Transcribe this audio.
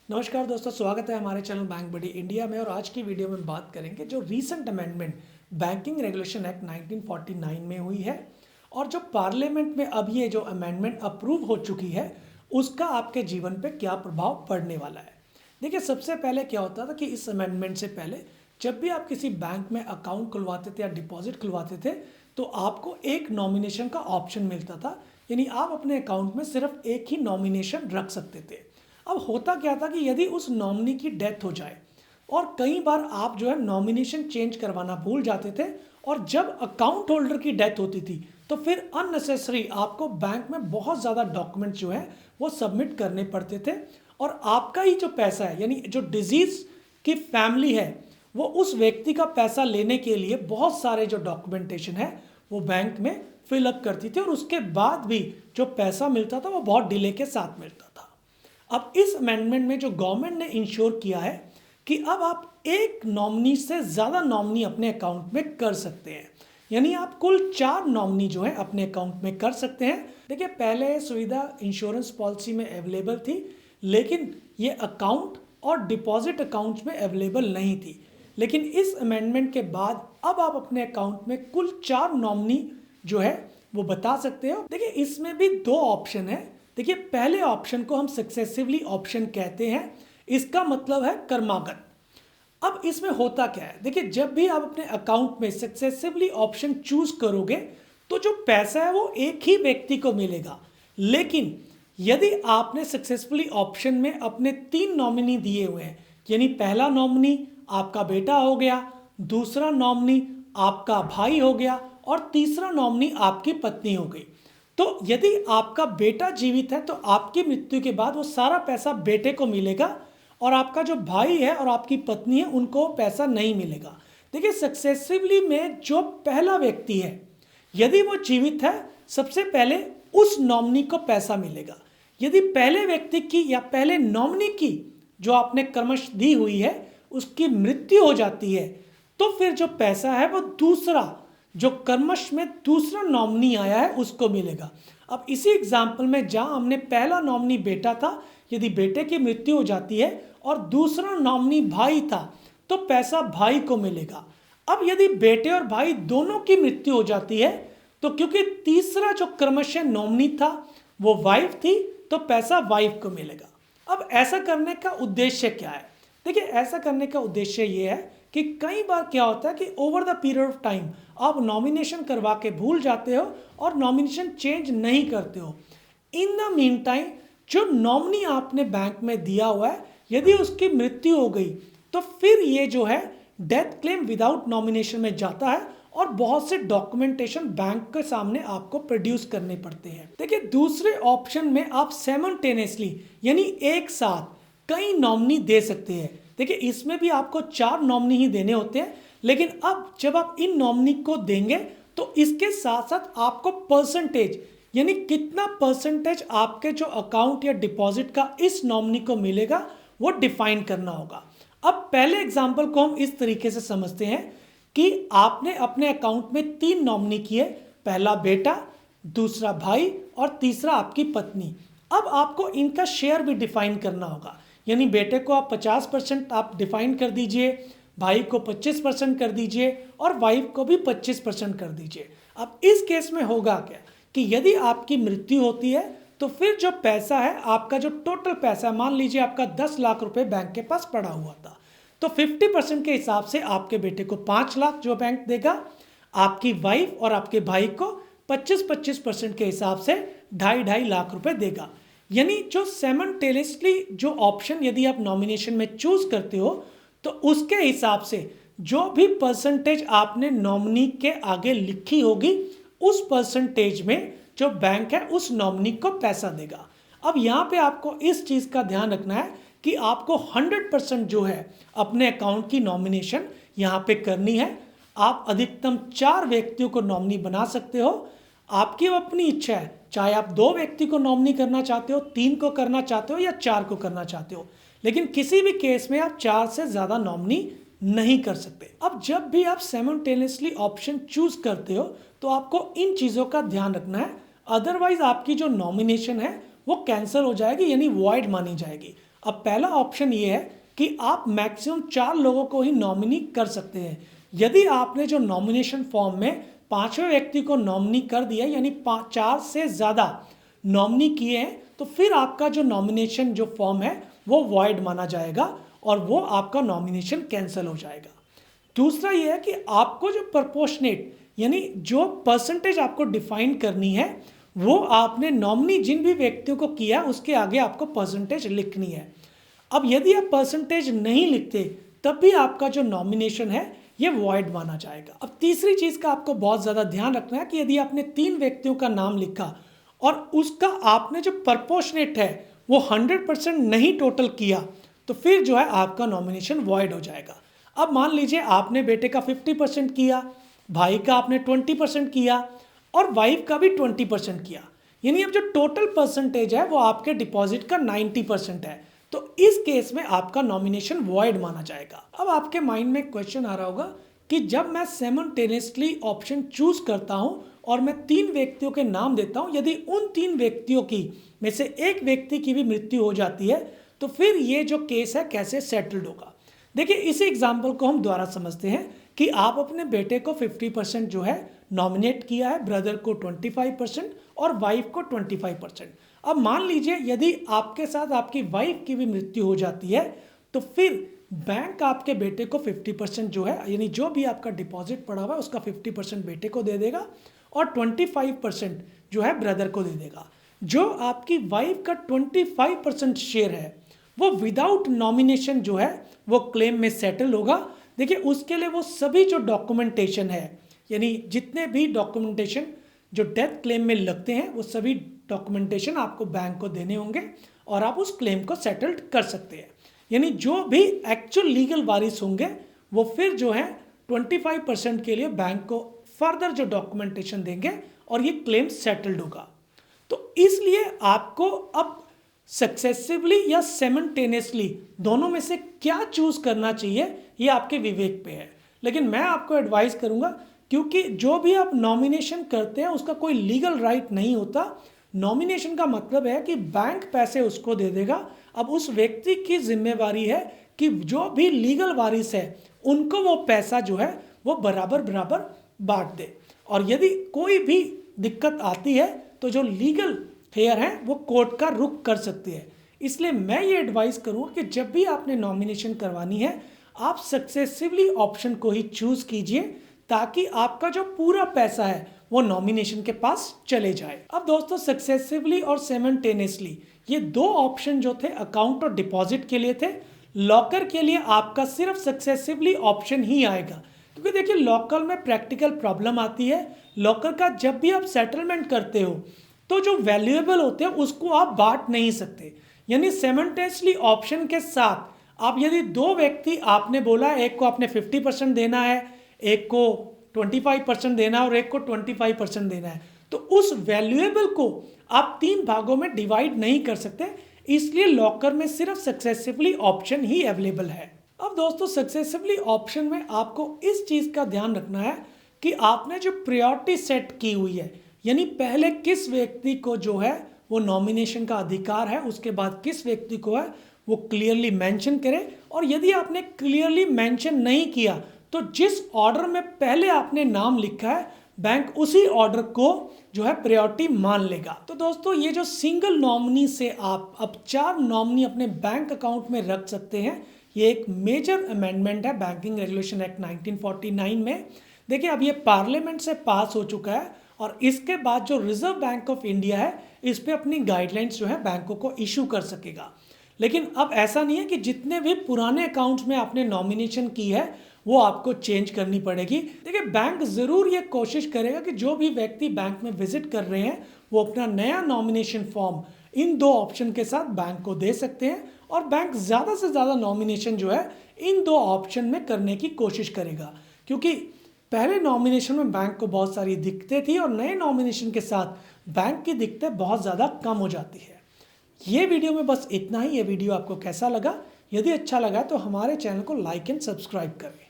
नमस्कार दोस्तों, स्वागत है हमारे चैनल बैंक बडी इंडिया में। और आज की वीडियो में बात करेंगे जो recent amendment banking regulation act 1949 में हुई है और जो पार्लियामेंट में अब ये जो अमेंडमेंट अप्रूव हो चुकी है उसका आपके जीवन पे क्या प्रभाव पड़ने वाला है। देखिए, सबसे पहले क्या होता था कि इस अमेंडमेंट से पहले जब भी आप किसी बैंक में अकाउंट खुलवाते थे या डिपॉजिट खुलवाते थे तो आपको एक नॉमिनेशन का ऑप्शन मिलता था, यानी आप अपने अकाउंट में सिर्फ एक ही नॉमिनेशन रख सकते थे। अब होता क्या था कि यदि उस नॉमिनी की डेथ हो जाए और कई बार आप जो है नॉमिनेशन चेंज करवाना भूल जाते थे और जब अकाउंट होल्डर की डेथ होती थी तो फिर अननेसेसरी आपको बैंक में बहुत ज़्यादा डॉक्यूमेंट जो है वो सबमिट करने पड़ते थे और आपका ही जो पैसा है, यानी जो डिजीज़ की फैमिली है, वो उस व्यक्ति का पैसा लेने के लिए बहुत सारे जो डॉक्यूमेंटेशन है वो बैंक में फिलअप करती थी और उसके बाद भी जो पैसा मिलता था वो बहुत डिले के साथ मिलता था। अब इस अमेंडमेंट में जो गवर्नमेंट ने इंश्योर किया है कि अब आप एक नॉमिनी से ज़्यादा नॉमिनी अपने अकाउंट में कर सकते हैं, यानी आप कुल 4 नॉमिनी जो है अपने अकाउंट में कर सकते हैं। देखिए, पहले सुविधा इंश्योरेंस पॉलिसी में अवेलेबल थी, लेकिन ये अकाउंट और डिपॉजिट अकाउंट्स में अवेलेबल नहीं थी। लेकिन इस अमेंडमेंट के बाद अब आप अपने अकाउंट में कुल 4 नॉमिनी जो है वो बता सकते हो। देखिए, इसमें भी 2 ऑप्शन है। देखिए, पहले ऑप्शन को हम सक्सेसिवली ऑप्शन कहते हैं, इसका मतलब है क्रमागत। अब इसमें होता क्या है, देखिए, जब भी आप अपने अकाउंट में सक्सेसिवली ऑप्शन चूज करोगे तो जो पैसा है वो एक ही व्यक्ति को मिलेगा। लेकिन यदि आपने सक्सेसफुली ऑप्शन में अपने 3 नॉमिनी दिए हुए हैं, यानी पहला नॉमिनी आपका बेटा हो गया, दूसरा नॉमिनी आपका भाई हो गया और तीसरा नॉमिनी आपकी पत्नी हो गई, तो यदि आपका बेटा जीवित है तो आपकी मृत्यु के बाद वो सारा पैसा बेटे को मिलेगा और आपका जो भाई है और आपकी पत्नी है उनको पैसा नहीं मिलेगा। देखिए, सक्सेसिवली में जो पहला व्यक्ति है यदि वो जीवित है, सबसे पहले उस नॉमिनी को पैसा मिलेगा। यदि पहले व्यक्ति की या पहले नॉमिनी की जो आपने क्रमश दी हुई है उसकी मृत्यु हो जाती है तो फिर जो पैसा है वो दूसरा जो कर्मश में दूसरा नॉमिनी आया है उसको मिलेगा। अब इसी एग्जाम्पल में जहां हमने पहला नॉमिनी बेटा था, यदि बेटे की मृत्यु हो जाती है और दूसरा नॉमिनी भाई था तो पैसा भाई को मिलेगा। अब यदि बेटे और भाई दोनों की मृत्यु हो जाती है तो क्योंकि तीसरा जो क्रमश नॉमिनी था वो वाइफ थी तो पैसा वाइफ को मिलेगा। अब ऐसा करने का उद्देश्य क्या है? देखिए, ऐसा करने का उद्देश्य ये है कि कई बार क्या होता है कि over the period of time आप नॉमिनेशन करवा के भूल जाते हो और नॉमिनेशन चेंज नहीं करते हो। इन द मीन टाइम जो नॉमिनी आपने बैंक में दिया हुआ है यदि उसकी मृत्यु हो गई तो फिर ये जो है डेथ क्लेम विदाउट नॉमिनेशन में जाता है और बहुत से डॉक्यूमेंटेशन बैंक के सामने आपको प्रोड्यूस करने पड़ते हैं। देखिए, दूसरे ऑप्शन में आप साइमल्टेनियसली यानी एक साथ कई नॉमिनी दे सकते हैं। देखिए, इसमें भी आपको 4 नॉमिनी ही देने होते हैं, लेकिन अब जब आप इन नॉमिनी को देंगे तो इसके साथ साथ आपको परसेंटेज यानी कितना परसेंटेज आपके जो अकाउंट या डिपॉजिट का इस नॉमिनी को मिलेगा वो डिफाइन करना होगा। अब पहले एग्जांपल को हम इस तरीके से समझते हैं कि आपने अपने अकाउंट में 3 नॉमिनी किए, पहला बेटा, दूसरा भाई और तीसरा आपकी पत्नी। अब आपको इनका शेयर भी डिफाइन करना होगा, यानी बेटे को आप 50% आप डिफाइन कर दीजिए, भाई को 25% कर दीजिए और वाइफ को भी 25% कर दीजिए। अब इस केस में होगा क्या कि यदि आपकी मृत्यु होती है तो फिर जो पैसा है आपका जो टोटल पैसा, मान लीजिए आपका 10 लाख रुपए बैंक के पास पड़ा हुआ था, तो 50% के हिसाब से आपके बेटे को 5 लाख जो बैंक देगा, आपकी वाइफ और आपके भाई को 25% के हिसाब से 2.5 लाख रुपए देगा। यानी जो साइमल्टेनियसली जो ऑप्शन यदि आप नॉमिनेशन में चूज करते हो तो उसके हिसाब से जो भी परसेंटेज आपने नॉमिनी के आगे लिखी होगी उस परसेंटेज में जो बैंक है उस नॉमिनी को पैसा देगा। अब यहाँ पे आपको इस चीज़ का ध्यान रखना है कि आपको 100% जो है अपने अकाउंट की नॉमिनेशन यहाँ पे करनी है। आप अधिकतम 4 व्यक्तियों को नॉमिनी बना सकते हो, आपकी अपनी इच्छा है, चाहे आप 2 व्यक्ति को नॉमिनी करना चाहते हो, 3 को करना चाहते हो या 4 को करना चाहते हो, लेकिन किसी भी केस में आप 4 से ज़्यादा नॉमिनी नहीं कर सकते। अब जब भी आप साइमल्टेनियसली ऑप्शन चूज करते हो तो आपको इन चीज़ों का ध्यान रखना है, अदरवाइज आपकी जो नॉमिनेशन है वो कैंसिल हो जाएगी, यानी वॉइड मानी जाएगी। अब पहला ऑप्शन ये है कि आप मैक्सिमम 4 लोगों को ही नॉमिनी कर सकते हैं। यदि आपने जो नॉमिनेशन फॉर्म में 5वें व्यक्ति को नॉमिनी कर दिया, यानी 4 से ज़्यादा नॉमिनी किए हैं, तो फिर आपका जो नॉमिनेशन जो फॉर्म है वो वॉइड माना जाएगा और वो आपका नॉमिनेशन कैंसिल हो जाएगा। दूसरा ये है कि आपको जो प्रपोर्शनेट यानी जो परसेंटेज आपको डिफाइन करनी है वो आपने नॉमिनी जिन भी व्यक्तियों को किया उसके आगे आपको परसेंटेज लिखनी है। अब यदि आप परसेंटेज नहीं लिखते तब भी आपका जो नॉमिनेशन है ये वॉइड माना जाएगा। अब तीसरी चीज़ का आपको बहुत ज़्यादा ध्यान रखना है कि यदि आपने 3 व्यक्तियों का नाम लिखा और उसका आपने जो प्रपोर्शनेट है वो 100% नहीं टोटल किया तो फिर जो है आपका नॉमिनेशन वॉइड हो जाएगा। अब मान लीजिए आपने बेटे का 50% किया, भाई का आपने 20% किया और वाइफ का भी 20% किया, यानी अब जो टोटल परसेंटेज है वो आपके डिपॉजिट का 90% है, तो इस केस में आपका नॉमिनेशन वॉइड माना जाएगा। अब आपके माइंड में क्वेश्चन आ रहा होगा कि जब मैं साइमल्टेनियसली ऑप्शन चूज करता हूं और मैं 3 व्यक्तियों के नाम देता हूं, यदि उन 3 व्यक्तियों की में से एक व्यक्ति की भी मृत्यु हो जाती है तो फिर ये जो केस है कैसे सेटल्ड होगा। देखिए इसी एग्जाम्पल को हम दोबारा समझते हैं कि आप अपने बेटे को 50% जो है नॉमिनेट किया है, ब्रदर को 25% और वाइफ को 25%। अब मान लीजिए यदि आपके साथ आपकी वाइफ की भी मृत्यु हो जाती है तो फिर बैंक आपके बेटे को 50% जो है, यानी जो भी आपका डिपॉजिट पड़ा हुआ है उसका 50% बेटे को दे देगा और 25% जो है ब्रदर को दे देगा। जो आपकी वाइफ का 25% शेयर है वो विदाउट नॉमिनेशन जो है वो क्लेम में सेटल होगा। देखिए उसके लिए वो सभी जो डॉक्यूमेंटेशन है, यानी जितने भी डॉक्यूमेंटेशन जो डेथ क्लेम में लगते हैं वो सभी डॉक्यूमेंटेशन आपको बैंक को देने होंगे और आप उस क्लेम को सेटल्ड कर सकते हैं। यानी जो भी एक्चुअल लीगल वारिस होंगे वो फिर जो है 25% के लिए बैंक को फर्दर जो डॉक्यूमेंटेशन देंगे और ये क्लेम सेटल्ड होगा। तो इसलिए आपको अब सक्सेसिवली या साइमल्टेनियसली दोनों में से क्या चूज करना चाहिए ये आपके विवेक पे है, लेकिन मैं आपको एडवाइस करूंगा क्योंकि जो भी आप नॉमिनेशन करते हैं उसका कोई लीगल राइट नहीं होता। नॉमिनेशन का मतलब है कि बैंक पैसे उसको दे देगा। अब उस व्यक्ति की जिम्मेवारी है कि जो भी लीगल वारिस है उनको वो पैसा जो है वो बराबर बराबर बांट दे, और यदि कोई भी दिक्कत आती है तो जो लीगल हेयर हैं वो कोर्ट का रुख कर सकती है। इसलिए मैं ये एडवाइस करूँगा कि जब भी आपने नॉमिनेशन करवानी है आप सक्सेसिवली ऑप्शन को ही चूज कीजिए ताकि आपका जो पूरा पैसा है वो नॉमिनेशन के पास चले जाए। अब दोस्तों सक्सेसिवली और साइमल्टेनियसली ये 2 ऑप्शन जो थे अकाउंट और डिपॉजिट के लिए थे। लॉकर के लिए आपका सिर्फ सक्सेसिवली ऑप्शन ही आएगा क्योंकि देखिए लॉकर में प्रैक्टिकल प्रॉब्लम आती है। लॉकर का जब भी आप सेटलमेंट करते हो तो जो वैल्यूएबल होते हैं उसको आप बांट नहीं सकते, यानी साइमल्टेनियसली ऑप्शन के साथ आप यदि 2 व्यक्ति आपने बोला एक को आपने 50% देना है, एक को 25% देना है और एक को 25% देना है, तो उस वैल्यूएबल को आप 3 भागों में डिवाइड नहीं कर सकते। इसलिए लॉकर में सिर्फ सक्सेसिवली ऑप्शन ही अवेलेबल है। अब दोस्तों सक्सेसिवली ऑप्शन में आपको इस चीज का ध्यान रखना है कि आपने जो प्रायोरिटी सेट की हुई है, यानी पहले किस व्यक्ति को जो है वो नॉमिनेशन का अधिकार है, उसके बाद किस व्यक्ति को है वो क्लियरली मेंशन करें। और यदि आपने क्लियरली मेंशन नहीं किया तो जिस ऑर्डर में पहले आपने नाम लिखा है बैंक उसी ऑर्डर को जो है प्रायोरिटी मान लेगा। तो दोस्तों ये जो सिंगल नॉमिनी से आप अब 4 नॉमिनी अपने बैंक अकाउंट में रख सकते हैं, ये एक मेजर अमेंडमेंट है बैंकिंग रेगुलेशन एक्ट 1949 में। देखिए अब ये पार्लियामेंट से पास हो चुका है और इसके बाद जो रिजर्व बैंक ऑफ इंडिया है इस पे अपनी गाइडलाइंस जो है बैंकों को इशू कर सकेगा। लेकिन अब ऐसा नहीं है कि जितने भी पुराने अकाउंट्स में आपने नॉमिनेशन की है वो आपको चेंज करनी पड़ेगी। देखिए बैंक ज़रूर ये कोशिश करेगा कि जो भी व्यक्ति बैंक में विजिट कर रहे हैं वो अपना नया नॉमिनेशन फॉर्म इन 2 ऑप्शन के साथ बैंक को दे सकते हैं और बैंक ज़्यादा से ज़्यादा नॉमिनेशन जो है इन 2 ऑप्शन में करने की कोशिश करेगा, क्योंकि पहले नॉमिनेशन में बैंक को बहुत सारी दिक्कतें थी और नए नॉमिनेशन के साथ बैंक की दिक्कतें बहुत ज़्यादा कम हो जाती है। ये वीडियो में बस इतना ही। ये वीडियो आपको कैसा लगा? यदि अच्छा लगा तो हमारे चैनल को लाइक एंड सब्सक्राइब करें।